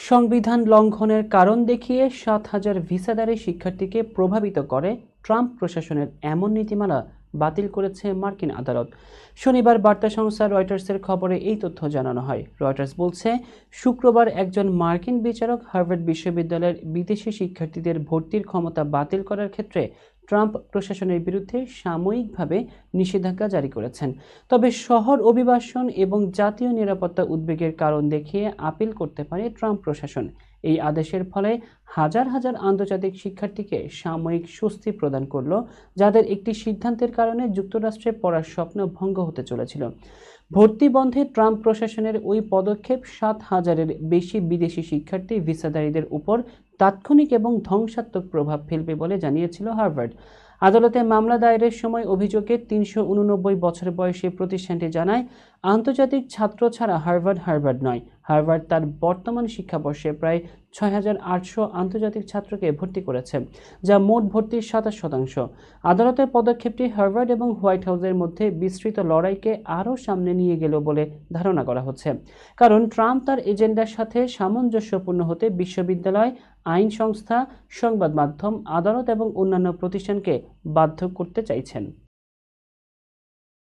সংবিধান লঙ্ঘনের কারণ দেখিয়ে ৭,০০০ ভিসাধারী শিক্ষার্থীকে প্রভাবিত করে ট্রাম্প প্রশাসনের এমন নীতিমালা বাতিল করেছে মার্কিন আদালত। শনিবার বার্তা সংস্থা রয়টার্সের খবরে এই তথ্য জানানো হয়। রয়টার্স বলছে, শুক্রবার একজন মার্কিন বিচারক হার্ভার্ড বিশ্ববিদ্যালয়ের বিদেশি শিক্ষার্থীদের ভর্তির ক্ষমতা বাতিল করার ক্ষেত্রে ট্রাম্প প্রশাসনের বিরুদ্ধে সাময়িকভাবে নিষেধাজ্ঞা জারি করেছেন। তবে শহর অভিবাসন এবং জাতীয় নিরাপত্তা উদ্বেগের কারণ দেখিয়ে আপিল করতে পারে ট্রাম্প প্রশাসন। এই আদেশের ফলে হাজার হাজার আন্তর্জাতিক শিক্ষার্থীকে সাময়িক স্বস্তি প্রদান করল, যাদের একটি সিদ্ধান্তের কারণে যুক্তরাষ্ট্রে পড়ার স্বপ্ন ভঙ্গ হতে চলেছিল। ভর্তি বন্ধে ট্রাম্প প্রশাসনের ওই পদক্ষেপ ৭,০০০-এর বেশি বিদেশি শিক্ষার্থী ভিসাধারীদের উপর তাৎক্ষণিক এবং ধ্বংসাত্মক প্রভাব ফেলবে বলে জানিয়েছিল হার্ভার্ড। আদালতে মামলা দায়েরের সময় অভিযোগে ৩৮৯ বছর বয়সী প্রতিষ্ঠানটি জানায়, আন্তর্জাতিক ছাত্র ছাড়া হার্ভার্ড নয়। হার্ভার্ড তার বর্তমান শিক্ষাবর্ষে প্রায় ৬,৮০০ আন্তর্জাতিক ছাত্রকে ভর্তি করেছে, যা মোট ভর্তির ২৭%। আদালতের পদক্ষেপটি হার্ভার্ড এবং হোয়াইট হাউসের মধ্যে বিস্তৃত লড়াইকে আরও সামনে নিয়ে গেল বলে ধারণা করা হচ্ছে, কারণ ট্রাম্প তার এজেন্ডার সাথে সামঞ্জস্যপূর্ণ হতে বিশ্ববিদ্যালয়, আইন সংস্থা, সংবাদ মাধ্যম, আদালত এবং অন্যান্য প্রতিষ্ঠানকে বাধ্য করতে চাইছেন।